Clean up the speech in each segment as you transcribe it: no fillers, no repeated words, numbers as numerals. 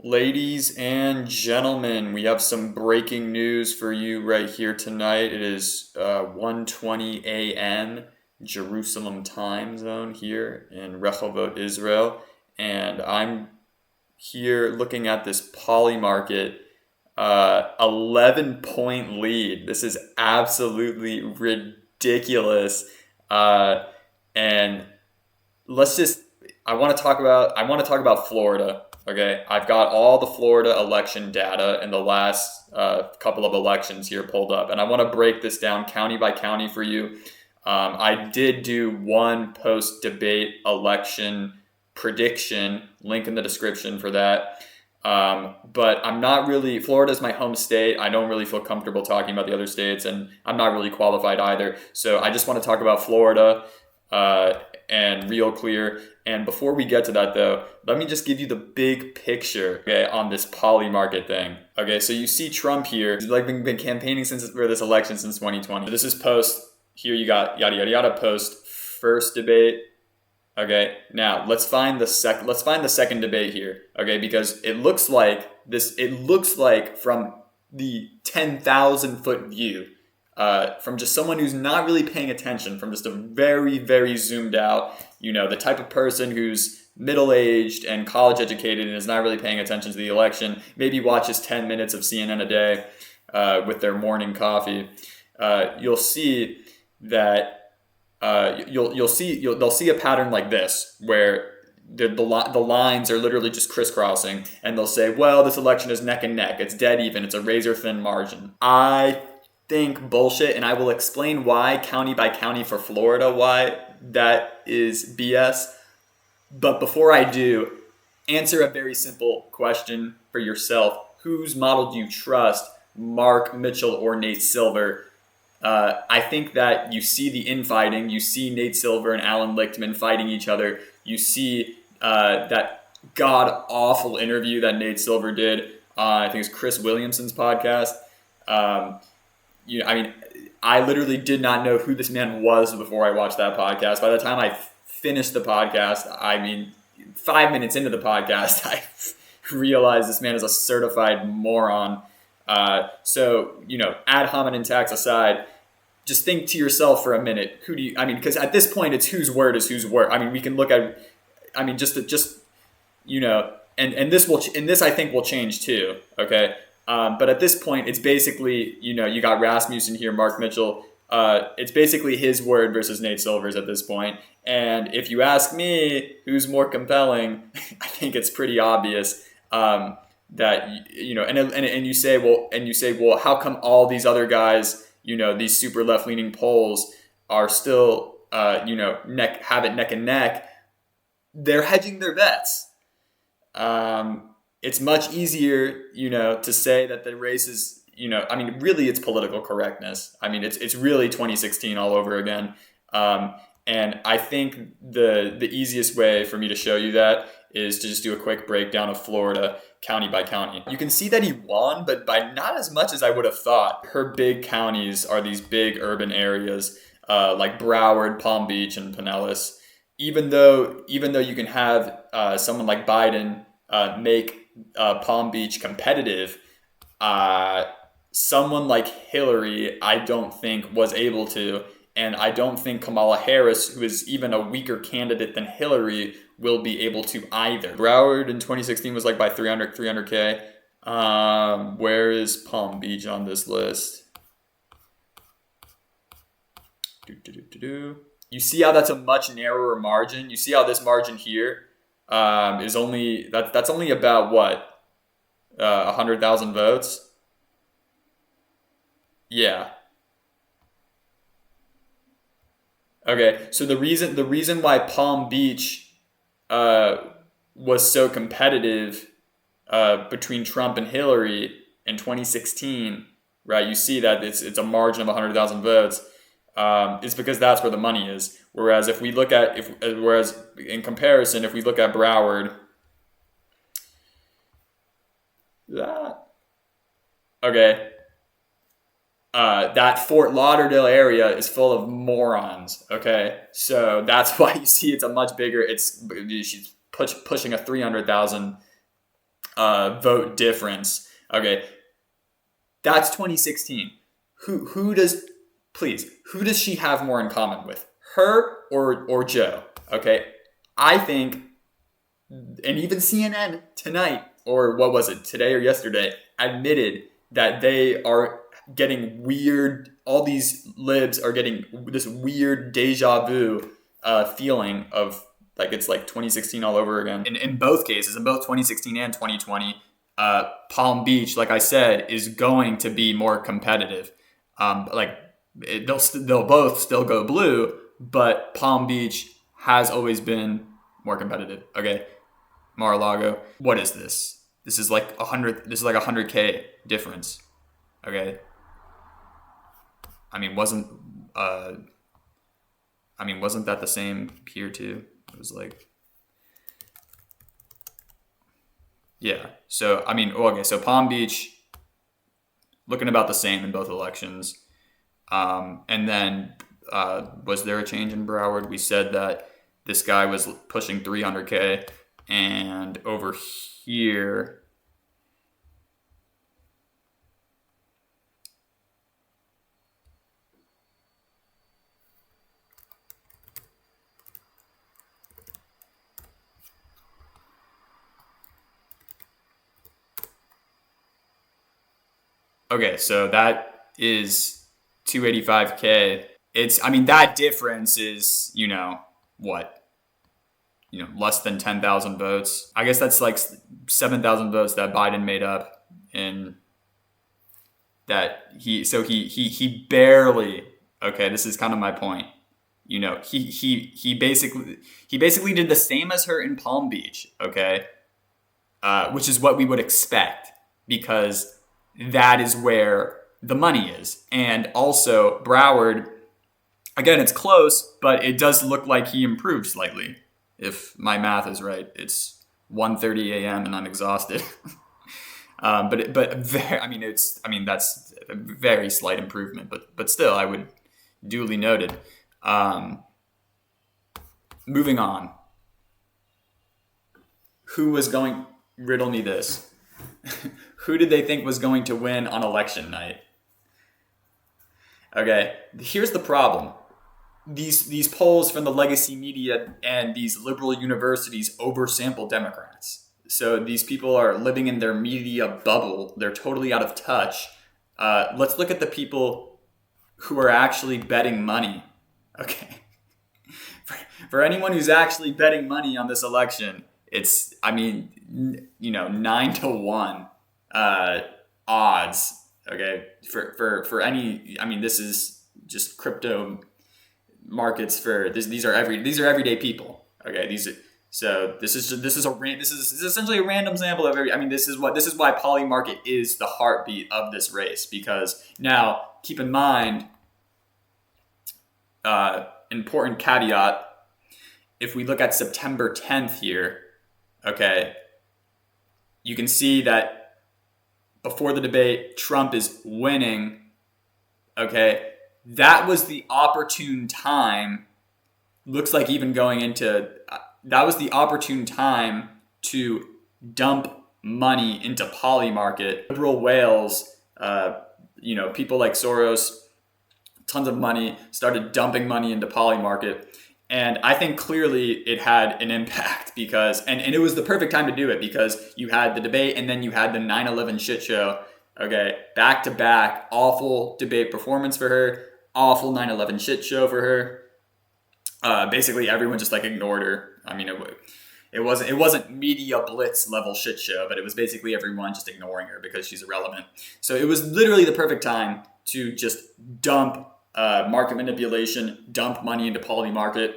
Ladies and gentlemen, we have some breaking news for you right here tonight. It is 1:20 a.m. Jerusalem time zone here in Rehovot, Israel, and I'm here looking at this Polymarket 11-point lead. This is absolutely ridiculous, and let's just. I want to talk about Florida. Okay, I've got all the Florida election data in the last couple of elections here pulled up, and I want to break this down county by county for you. I did do one post-debate election prediction, link in the description for that. But I'm not really, Florida's my home state. I don't really feel comfortable talking about the other states, and I'm not really qualified either. So I just want to talk about Florida and real clear. And before we get to that though, let me just give you the big picture, okay, on this Polymarket thing. Okay, so you see Trump here. He's like been campaigning for this election since 2020. This is post, here you got yada yada yada, post first debate. Okay, now let's find the second debate here. Okay, because it looks like from the 10,000 foot view, from just someone who's not really paying attention, from just a very, very zoomed out, the type of person who's middle-aged and college educated and is not really paying attention to the election, maybe watches 10 minutes of CNN a day with their morning coffee, you'll see that they'll see a pattern like this where the lines are literally just crisscrossing, and they'll say, well, this election is neck and neck, it's dead even, it's a razor thin margin. I think bullshit, and I will explain why county by county for Florida, why that is BS. But before I do, answer a very simple question for yourself. Whose model do you trust, Mark Mitchell or Nate Silver? I think that you see the infighting. You see Nate Silver and Alan Lichtman fighting each other. You see that god-awful interview that Nate Silver did on, I think it's Chris Williamson's podcast. I literally did not know who this man was before I watched that podcast. By the time I finished the podcast, 5 minutes into the podcast, I realized this man is a certified moron. So, ad hominem attacks aside, just think to yourself for a minute. Because at this point, it's whose word is whose word. We can look at, and this I think will change too. Okay. But at this point, it's basically, you got Rasmussen here, Mark Mitchell. It's basically his word versus Nate Silver's at this point. And if you ask me who's more compelling, I think it's pretty obvious that, and you say, well, how come all these other guys, these super left-leaning polls are still, have it neck and neck? They're hedging their bets. It's much easier, to say that the race is, really it's political correctness. It's really 2016 all over again. And I think the easiest way for me to show you that is to just do a quick breakdown of Florida county by county. You can see that he won, but by not as much as I would have thought. Her big counties are these big urban areas like Broward, Palm Beach, and Pinellas. Even though you can have someone like Biden make Palm Beach competitive, someone like Hillary, I don't think was able to, and I don't think Kamala Harris, who is even a weaker candidate than Hillary, will be able to either. Broward in 2016 was like by 300K. Where is Palm Beach on this list? You see how that's a much narrower margin? You see how this margin here is only, that's only about what? 100,000 votes? Yeah. Okay, so the reason why Palm Beach was so competitive between Trump and Hillary in 2016, right? You see that it's a margin of 100,000 votes. Is because that's where the money is. Whereas if we look at in comparison, if we look at Broward, that Fort Lauderdale area is full of morons. Okay, so that's why you see it's a much bigger. She's pushing a 300,000 vote difference. Okay, that's 2016. Who does who does she have more in common with, her or Joe? Okay, I think, and even CNN tonight, or what was it, today or yesterday, admitted that they are getting weird. All these libs are getting this weird deja vu feeling of like it's like 2016 all over again. In both cases, in both 2016 and 2020, Palm Beach, like I said, is going to be more competitive. They'll both still go blue, but Palm Beach has always been more competitive. Okay, Mar-a-Lago. What is this? This is like 100. This is like 100K difference. Okay. I mean, wasn't that the same here too? It was like, yeah. So I mean, okay. So Palm Beach looking about the same in both elections. And then was there a change in Broward? We said that this guy was pushing 300K, and over here, okay, so that is 285K. I mean, that difference is, what? Less than 10,000 votes. I guess that's like 7,000 votes that Biden made up in that he barely, okay, this is kind of my point. He basically did the same as her in Palm Beach, okay? Which is what we would expect, because that is where the money is. And also Broward, again, it's close, but it does look like he improved slightly. If my math is right, it's 1:30 a.m. and I'm exhausted. That's a very slight improvement, but still, I would duly noted. Moving on. Who was going? Riddle me this. Who did they think was going to win on election night? Okay, here's the problem. These polls from the legacy media and these liberal universities oversample Democrats. So these people are living in their media bubble. They're totally out of touch. Let's look at the people who are actually betting money. Okay. For anyone who's actually betting money on this election, it's, 9-1 odds. Okay. For any, this is just crypto markets for this. These are everyday people. Okay. This is essentially a random sample of every. This is why Polymarket is the heartbeat of this race, because now keep in mind, important caveat. If we look at September 10th here, okay, you can see that before the debate, Trump is winning. Okay, that was the opportune time. Looks like even going into that was the opportune time to dump money into Polymarket. Liberal whales, people like Soros, tons of money, started dumping money into Polymarket. And I think clearly it had an impact because, and it was the perfect time to do it, because you had the debate and then you had the 9/11 shit show. Okay, back to back, awful debate performance for her, awful 9/11 shit show for her. Basically everyone just ignored her. It wasn't media blitz level shit show, but it was basically everyone just ignoring her because she's irrelevant. So it was literally the perfect time to just dump market manipulation, dump money into Polymarket.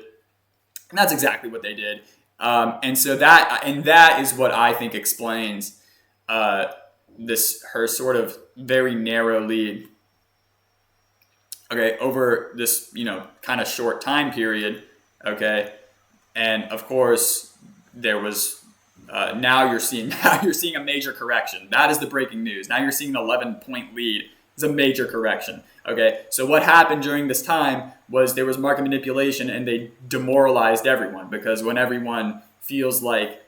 And that's exactly what they did. And that is what I think explains her sort of very narrow lead. Okay, over this, kind of short time period. Okay. And of course there was, now you're seeing a major correction. That is the breaking news. Now you're seeing an 11-point lead. It's a major correction. Okay, so what happened during this time was there was market manipulation and they demoralized everyone, because when everyone feels like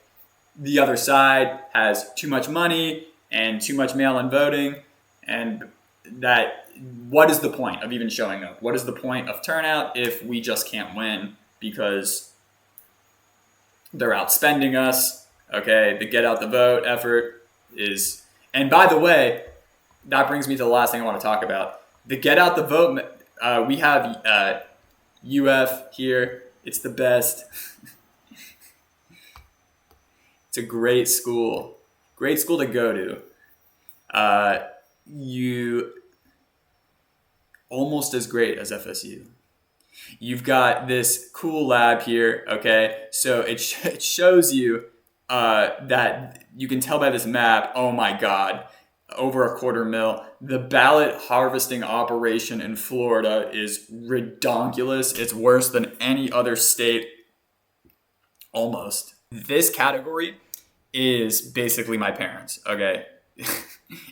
the other side has too much money and too much mail-in voting, and that what is the point of even showing up? What is the point of turnout if we just can't win because they're outspending us? Okay, the get out the vote effort is, and by the way, that brings me to the last thing I want to talk about. The get out the vote, we have UF here. It's the best. It's a great school to go to. You almost as great as FSU. You've got this cool lab here, okay? So it shows you that you can tell by this map, oh my God, over $250,000. The ballot harvesting operation in Florida is redonkulous. It's worse than any other state, almost. This category is basically my parents, okay?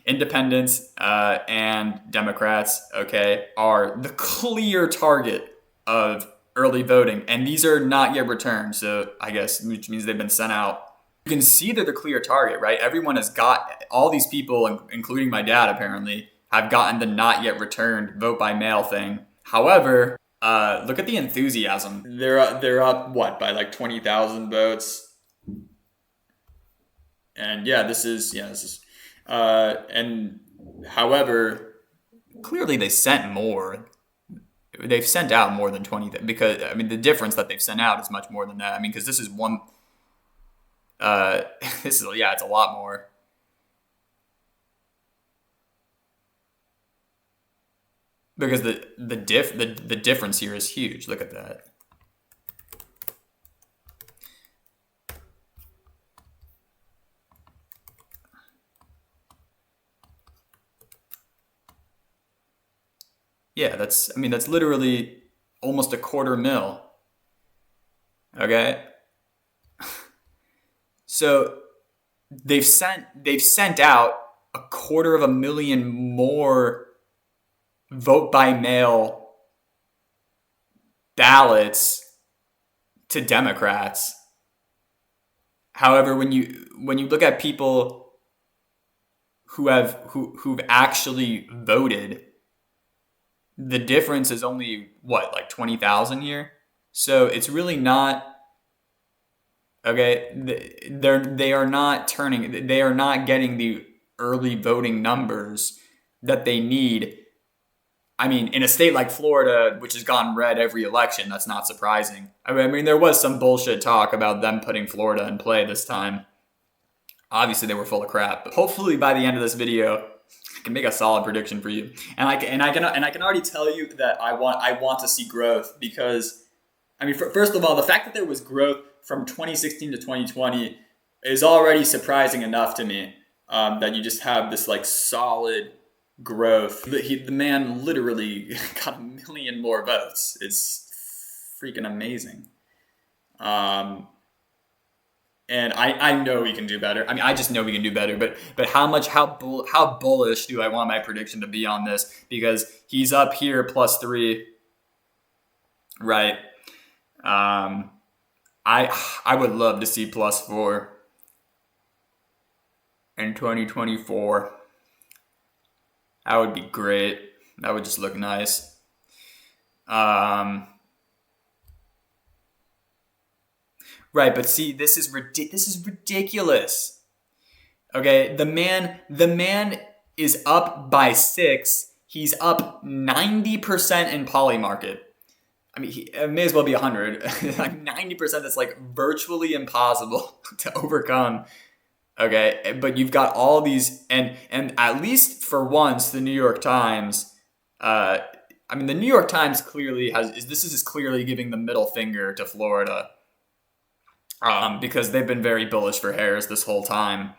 Independents and Democrats, okay, are the clear target of early voting. And these are not yet returned, so I guess, which means they've been sent out. You can see they're the clear target, right? Everyone has got, all these people, including my dad apparently, have gotten the not yet returned vote by mail thing. However, look at the enthusiasm. They're up, what, by like 20,000 votes? And and however, clearly they sent more. They've sent out more than 20, because, I mean, the difference that they've sent out is much more than that. I mean, because this is one, it's a lot more. Because the difference here is huge. Look at that. Yeah, that's literally almost $250,000. Okay? So they've sent out 250,000 more vote by mail ballots to Democrats. However, when you look at people who've actually voted, the difference is only what, like 20,000 here. So it's really not, okay. They are not getting the early voting numbers that they need. I mean, in a state like Florida, which has gone red every election, that's not surprising. I mean, there was some bullshit talk about them putting Florida in play this time. Obviously, they were full of crap. But hopefully, by the end of this video, I can make a solid prediction for you, and I can already tell you that I want to see growth, because, I mean, first of all, the fact that there was growth from 2016 to 2020 is already surprising enough to me. That you just have this like solid growth. The man literally got 1 million more votes. It's freaking amazing. And I know we can do better. I mean, I just know we can do better. But how bullish do I want my prediction to be on this? Because he's up here +3, right? I would love to see +4 in 2024. That would be great. That would just look nice. Right, but see, this is ridiculous. Okay, the man is up by 6. He's up 90% in Polymarket. I mean, it may as well be 100. Like 90%. That's like virtually impossible to overcome. Okay, but you've got all these, and at least for once, the New York Times. The New York Times clearly this is clearly giving the middle finger to Florida. Because they've been very bullish for Harris this whole time.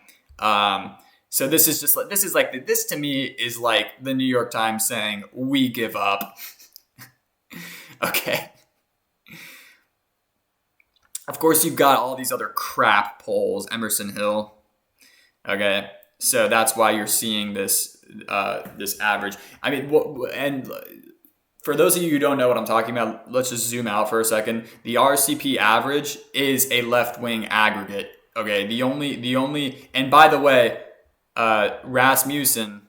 So this to me is like the New York Times saying, we give up. Okay. Of course, you've got all these other crap polls, Emerson Hill. Okay. So that's why you're seeing this average. I mean, and for those of you who don't know what I'm talking about, let's just zoom out for a second. The RCP average is a left-wing aggregate. Okay, the only, and by the way, Rasmussen,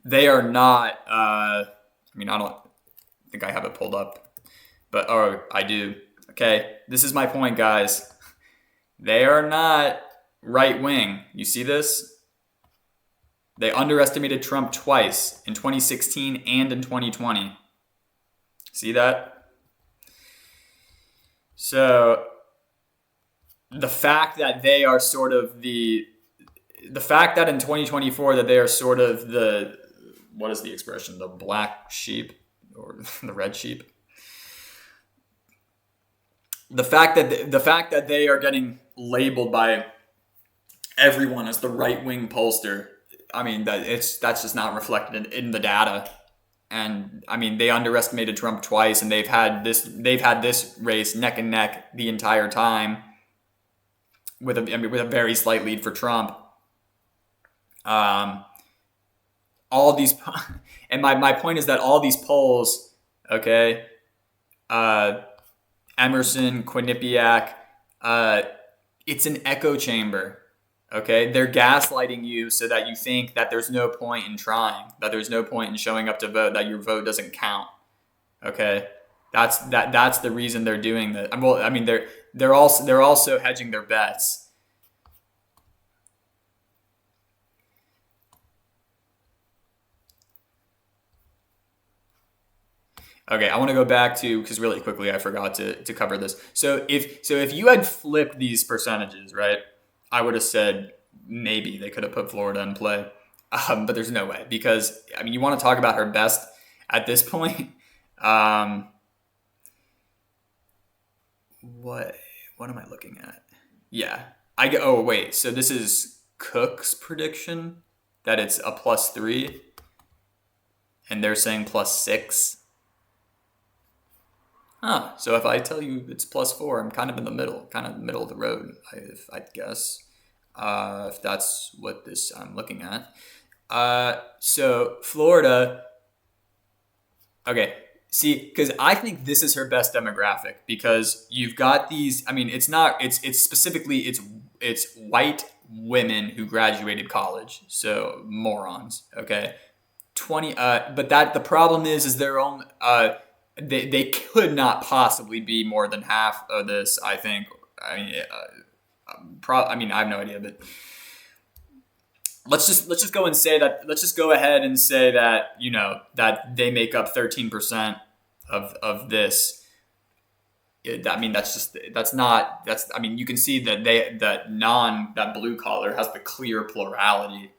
they are not. I don't think I have it pulled up, but I do. Okay, this is my point, guys. They are not right wing. You see this? They underestimated Trump twice in 2016 and in 2020. See that? So the fact that they are sort of the fact that in 2024 that they are sort of the, what is the expression, the black sheep or the red sheep, the fact that they are getting labeled by everyone as the right wing pollster, I mean that's just not reflected in the data. And I mean, they underestimated Trump twice, and they've had this race neck and neck the entire time with a very slight lead for Trump. All these, and my point is that all these polls, okay, Emerson, Quinnipiac, it's an echo chamber. Okay, they're gaslighting you so that you think that there's no point in trying, that there's no point in showing up to vote, that your vote doesn't count. Okay, that's the reason they're doing that. Well, I mean, they're also hedging their bets. Okay, I want to go back to, because really quickly I forgot to cover this. So if you had flipped these percentages, right, I would have said maybe they could have put Florida in play, but there's no way, because I mean, you want to talk about her best at this point. What am I looking at? Yeah, I go. Oh wait, so this is Cook's prediction that it's a +3, and they're saying +6. Huh. So if I tell you it's +4, I'm kind of in the middle, of the road, I guess, if that's what this I'm looking at. So Florida. Okay. See, because I think this is her best demographic, because you've got these. I mean, it's not. It's specifically it's white women who graduated college, so morons. Okay. 20. But that the problem is they're only. They could not possibly be more than half of this, I think. I mean, I have no idea, but let's just go and say that. Let's just go ahead and say that, that they make up 13% of this. I mean, I mean, you can see that that blue collar has the clear plurality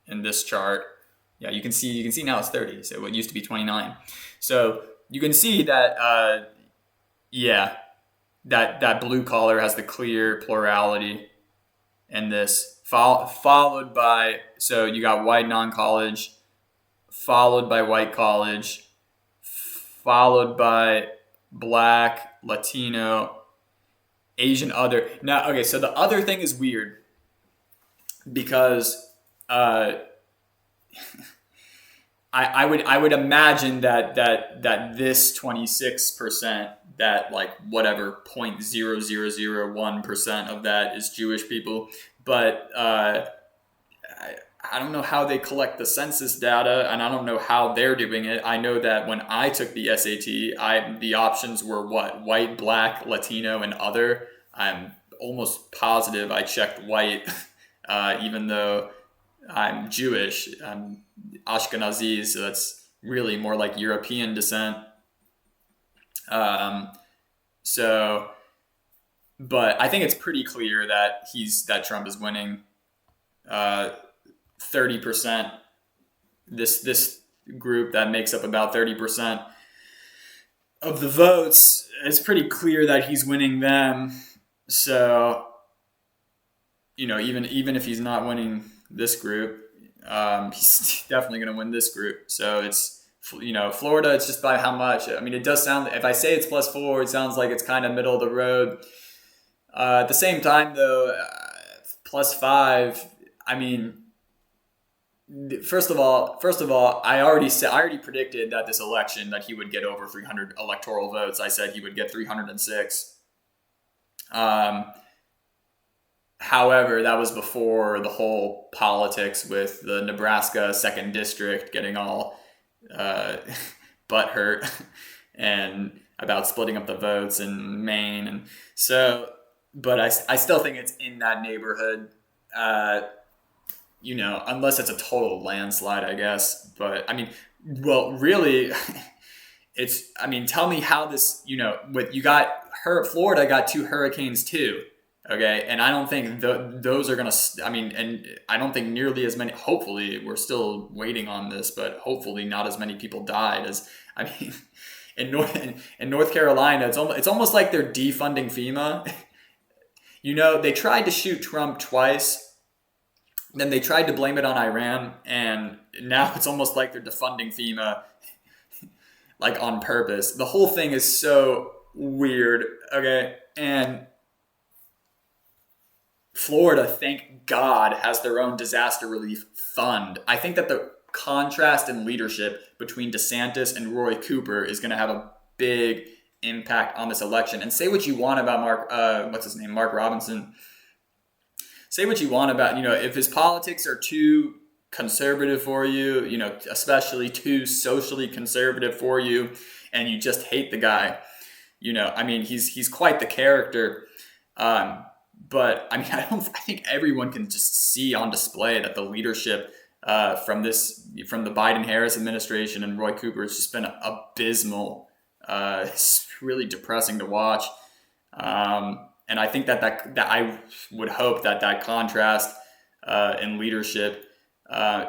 in this chart. Yeah, you can see now it's 30. So it used to be 29. So you can see that, that blue collar has the clear plurality in this, followed by, so you got white non-college, followed by white college, followed by black, Latino, Asian other. Now, okay, so the other thing is weird, because I would imagine that this 26%, that like whatever 0.0001% of that is Jewish people, but I don't know how they collect the census data, and I don't know how they're doing it. I know that when I took the SAT, the options were what? White, black, Latino, and other. I'm almost positive I checked white, even though I'm Jewish. I'm Ashkenazi, so that's really more like European descent. But I think it's pretty clear that Trump is winning. 30%. This group that makes up about 30% of the votes, it's pretty clear that he's winning them. So, even if he's not winning this group, he's definitely going to win this group. So it's, Florida, it's just by how much. I mean, it does sound, if I say it's +4, it sounds like it's kind of middle of the road. At the same time, though, +5, I mean, First of all, I already predicted that this election that he would get over 300 electoral votes. I said he would get 306. However, that was before the whole politics with the Nebraska 2nd District getting all butthurt and about splitting up the votes in Maine. And so, but I still think it's in that neighborhood, unless it's a total landslide, I guess. But I mean, well, really, tell me how this, Florida got 2 hurricanes too. Okay. And I don't think those are going to, and I don't think nearly as many, hopefully we're still waiting on this, but hopefully not as many people died as, in North Carolina, it's almost like they're defunding FEMA. They tried to shoot Trump twice, then they tried to blame it on Iran, and now it's almost like they're defunding FEMA like on purpose. The whole thing is so weird, okay? And Florida, thank God, has their own disaster relief fund. I think that the contrast in leadership between DeSantis and Roy Cooper is going to have a big impact on this election. And say what you want about Mark Robinson. Say what you want about, if his politics are too conservative for you, especially too socially conservative for you, and you just hate the guy, he's quite the character. But I think everyone can just see on display that the leadership from the Biden-Harris administration and Roy Cooper has just been abysmal. It's really depressing to watch. And I think that I would hope that contrast in leadership.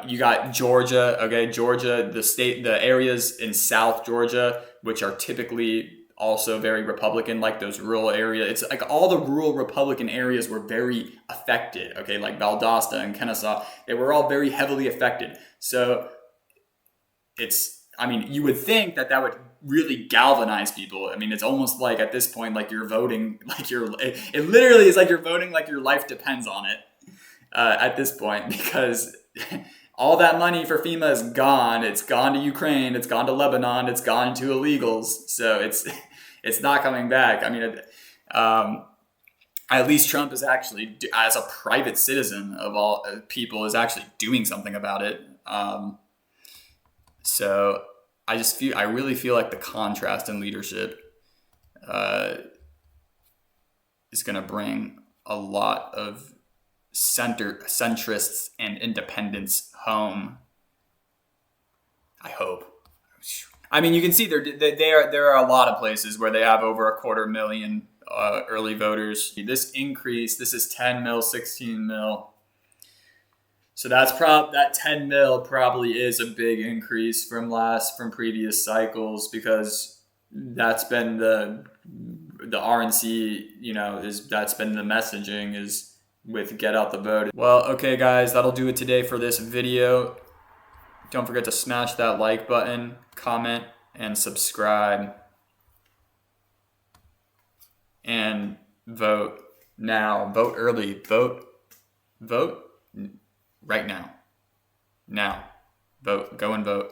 You got Georgia, okay? Georgia, the areas in South Georgia, which are typically also very Republican, like those rural areas. It's like all the rural Republican areas were very affected, okay? Valdosta and Kennesaw, they were all very heavily affected. So you would think that would really galvanize people. It's almost like at this point, like you're voting, it literally is like you're voting like your life depends on it at this point, because all that money for FEMA is gone. It's gone to Ukraine. It's gone to Lebanon. It's gone to illegals. So it's not coming back. At least Trump is actually, as a private citizen of all people, is actually doing something about it. So I really feel like the contrast in leadership is going to bring a lot of centrists and independents home. I hope. You can see there are a lot of places where they have over 250,000 early voters. This increase, this is 10 mil, 16 mil. So that 10 mil probably is a big increase from previous cycles, because that's been the RNC, that's been the messaging is with get out the vote. Well, okay guys, that'll do it today for this video. Don't forget to smash that like button, comment, and subscribe. And vote now. Vote early. Vote right now. Now. Vote. Go and vote.